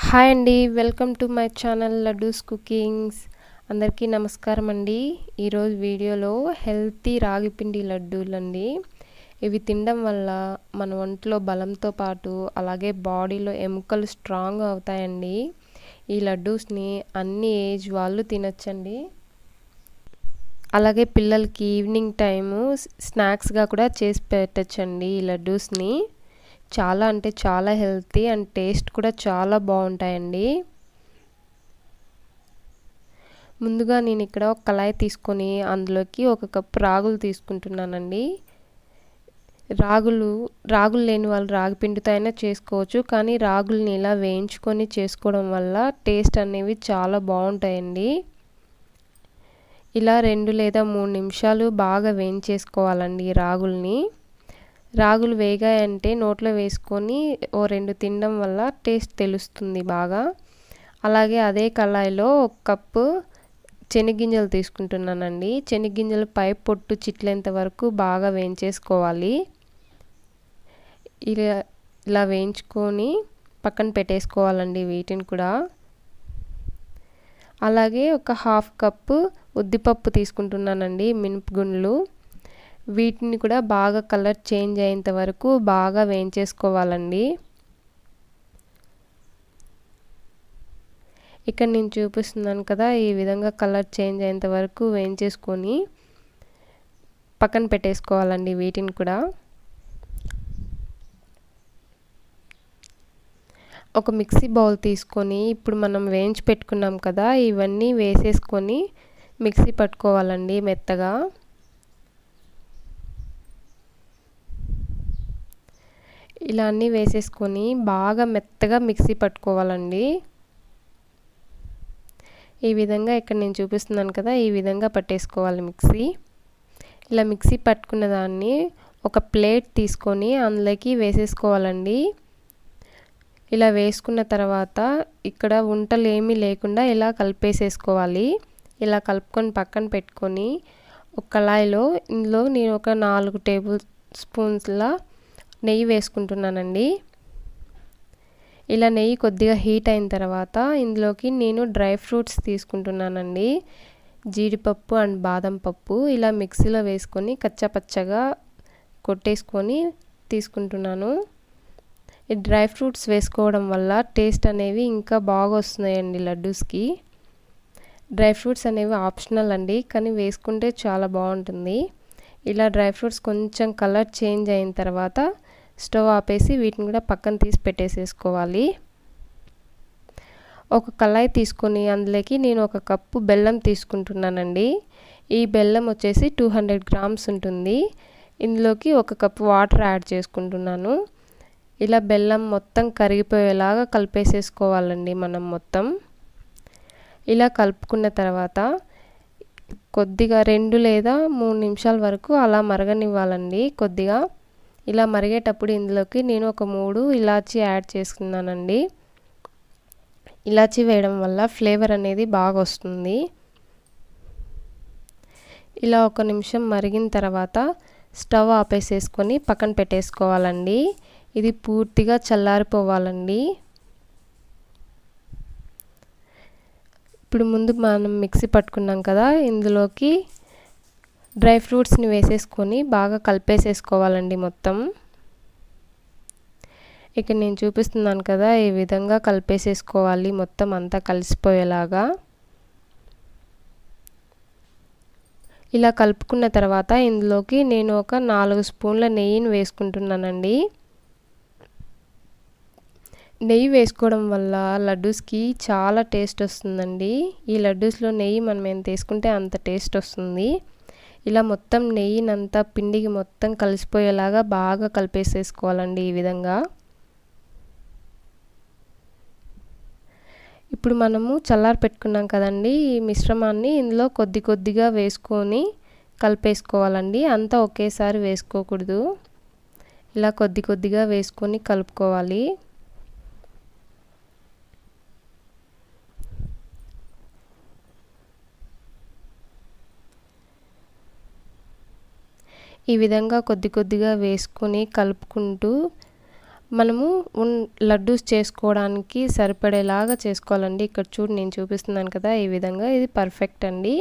Hi అండి, welcome to my channel laddoos cookings. అందరికీ నమస్కారం అండి. ఈరోజు వీడియోలో హెల్తీ రాగి పిండి లడ్డూలు అండి. ఇవి తినడం వల్ల మన ఒంట్లో బలంతో పాటు అలాగే బాడీలో ఎముకలు స్ట్రాంగ్ అవుతాయండి. ఈ లడ్డూస్ని అన్ని ఏజ్ వాళ్ళు తినొచ్చండి. అలాగే పిల్లలకి ఈవినింగ్ టైము స్నాక్స్గా కూడా చేసి పెట్టచ్చండి. ఈ లడ్డూస్ని చాలా అంటే చాలా హెల్తీ అండ్ టేస్ట్ కూడా చాలా బాగుంటాయండి. ముందుగా నేను ఇక్కడ ఒక కళాయి తీసుకొని అందులోకి ఒక కప్పు రాగులు తీసుకుంటున్నానండి. రాగులు లేని వాళ్ళు రాగి పిండితో అయినా చేసుకోవచ్చు, కానీ రాగుల్ని ఇలా వేయించుకొని చేసుకోవడం వల్ల టేస్ట్ అనేవి చాలా బాగుంటాయండి. ఇలా 2 లేదా 3 నిమిషాలు బాగా వేయించేసుకోవాలండి రాగులు వేగాయంటే నోట్లో వేసుకొని 2 తినడం వల్ల టేస్ట్ తెలుస్తుంది బాగా. అలాగే అదే కళాయిలో 1 కప్పు శనగగింజలు తీసుకుంటున్నానండి. శనగగింజలు పై పొట్టు చిట్లేంత వరకు బాగా వేయించేసుకోవాలి. ఇలా వేయించుకొని పక్కన పెట్టేసుకోవాలండి వీటిని కూడా. అలాగే ఒక 1/2 కప్పు ఉద్దిపప్పు తీసుకుంటున్నానండి, మినపగుండ్లు. వీటిని కూడా బాగా కలర్ చేంజ్ అయ్యేంత వరకు బాగా వేయించేసుకోవాలండి. ఇక్కడ నేను చూపిస్తున్నాను కదా, ఈ విధంగా కలర్ చేంజ్ అయ్యేంత వరకు వేయించేసుకొని పక్కన పెట్టేసుకోవాలండి వీటిని కూడా. ఒక మిక్సీ బౌల్ తీసుకొని ఇప్పుడు మనం వేయించి పెట్టుకున్నాం కదా, ఇవన్నీ వేసేసుకొని మిక్సీ పట్టుకోవాలండి మెత్తగా. ఇలా అన్నీ వేసేసుకొని బాగా మెత్తగా మిక్సీ పట్టుకోవాలండి. ఈ విధంగా ఇక్కడ నేను చూపిస్తున్నాను కదా, ఈ విధంగా పట్టేసుకోవాలి మిక్సీ. ఇలా మిక్సీ పట్టుకున్న దాన్ని ఒక ప్లేట్ తీసుకొని అందులోకి వేసేసుకోవాలండి. ఇలా వేసుకున్న తర్వాత ఇక్కడ ఉంటలు ఏమీ లేకుండా ఇలా కలిపేసేసుకోవాలి. ఇలా కలుపుకొని పక్కన పెట్టుకొని ఒక కళాయిలో ఇందులో నేను ఒక 4 టేబుల్ స్పూన్స్ల నెయ్యి వేసుకుంటున్నానండి. ఇలా నెయ్యి కొద్దిగా హీట్ అయిన తర్వాత ఇందులోకి నేను డ్రై ఫ్రూట్స్ తీసుకుంటున్నానండి. జీడిపప్పు అండ్ బాదం పప్పు ఇలా మిక్సీలో వేసుకొని కచ్చాపచ్చగా కొట్టేసుకొని తీసుకుంటున్నాను. ఈ డ్రై ఫ్రూట్స్ వేసుకోవడం వల్ల టేస్ట్ అనేవి ఇంకా బాగా వస్తున్నాయండి లడ్డూస్కి. డ్రై ఫ్రూట్స్ అనేవి ఆప్షనల్ అండి, కానీ వేసుకుంటే చాలా బాగుంటుంది. ఇలా డ్రై ఫ్రూట్స్ కొంచెం కలర్ చేంజ్ అయిన తర్వాత స్టవ్ ఆపేసి వీటిని కూడా పక్కన తీసి పెట్టేసేసుకోవాలి. ఒక కళాయి తీసుకొని అందులోకి నేను 1 కప్పు బెల్లం తీసుకుంటున్నానండి. ఈ బెల్లం వచ్చేసి 200 గ్రామ్స్ ఉంటుంది. ఇందులోకి 1 కప్పు వాటర్ యాడ్ చేసుకుంటున్నాను. ఇలా బెల్లం మొత్తం కరిగిపోయేలాగా కలిపేసేసుకోవాలండి మనం మొత్తం. ఇలా కలుపుకున్న తర్వాత కొద్దిగా 2 లేదా 3 నిమిషాల వరకు అలా మరగనివ్వాలండి కొద్దిగా. ఇలా మరిగేటప్పుడు ఇందులోకి నేను ఒక 3 ఇలాచీ యాడ్ చేసుకున్నానండి. ఇలాచీ వేయడం వల్ల ఫ్లేవర్ అనేది బాగా వస్తుంది. ఇలా 1 నిమిషం మరిగిన తర్వాత స్టవ్ ఆపేసేసుకొని పక్కన పెట్టేసుకోవాలండి. ఇది పూర్తిగా చల్లారిపోవాలండి. ఇప్పుడు ముందు మనం మిక్సీ పట్టుకున్నాం కదా, ఇందులోకి డ్రై ఫ్రూట్స్ని వేసేసుకొని బాగా కలిపేసేసుకోవాలండి మొత్తం. ఇక్కడ నేను చూపిస్తున్నాను కదా, ఈ విధంగా కలిపేసేసుకోవాలి మొత్తం అంతా కలిసిపోయేలాగా. ఇలా కలుపుకున్న తర్వాత ఇందులోకి నేను ఒక 4 స్పూన్ల నెయ్యిని వేసుకుంటున్నానండి. నెయ్యి వేసుకోవడం వల్ల లడ్డూస్కి చాలా టేస్ట్ వస్తుందండి. ఈ లడ్డూస్లో నెయ్యి మనం ఎంత వేసుకుంటే అంత టేస్ట్ వస్తుంది. ఇలా మొత్తం నెయ్యినంతా పిండికి మొత్తం కలిసిపోయేలాగా బాగా కలిపేసేసుకోవాలండి ఈ విధంగా. ఇప్పుడు మనము చల్లారి పెట్టుకున్నాం కదండి, ఈ మిశ్రమాన్ని ఇందులో కొద్దిగా వేసుకొని కలిపేసుకోవాలండి. అంతా ఒకేసారి వేసుకోకూడదు. ఇలా కొద్దిగా వేసుకొని కలుపుకోవాలి. ఈ విధంగా కొద్దిగా వేసుకొని కలుపుకుంటూ మనము లడ్డూస్ చేసుకోవడానికి సరిపడేలాగా చేసుకోవాలండి. ఇక్కడ చూడు నేను చూపిస్తున్నాను కదా, ఈ విధంగా ఇది పర్ఫెక్ట్ అండి.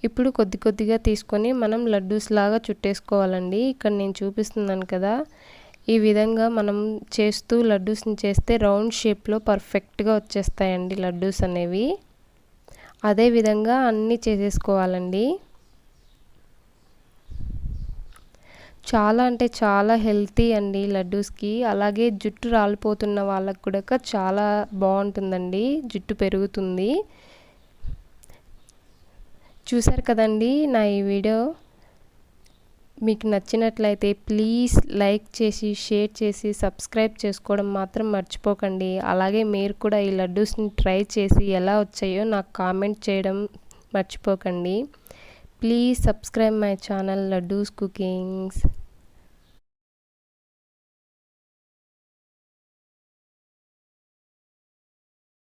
ఇప్పుడు కొద్ది కొద్దిగా తీసుకొని మనం లడ్డూస్ లాగా చుట్టేసుకోవాలండి. ఇక్కడ నేను చూపిస్తున్నాను కదా, ఈ విధంగా మనం చేస్తూ లడ్డూస్ని చేస్తే రౌండ్ షేప్లో పర్ఫెక్ట్గా వచ్చేస్తాయండి లడ్డూస్ అనేవి. అదే విధంగా అన్నీ చేసేసుకోవాలండి. చాలా అంటే చాలా హెల్తీ అండి లడ్డూస్కి. అలాగే జుట్టు రాలిపోతున్న వాళ్ళకు కూడా చాలా బాగుంటుందండి, జుట్టు పెరుగుతుంది. చూసారు కదండి నా ఈ వీడియో. మీకు నచ్చినట్లయితే ప్లీజ్ లైక్ చేసి, షేర్ చేసి, సబ్స్క్రైబ్ చేసుకోవడం మాత్రం మర్చిపోకండి. అలాగే మీరు కూడా ఈ లడ్డూస్ని ట్రై చేసి ఎలా వచ్చాయో నాకు కామెంట్ చేయడం మర్చిపోకండి. Please subscribe my channel Laddu's Cookings.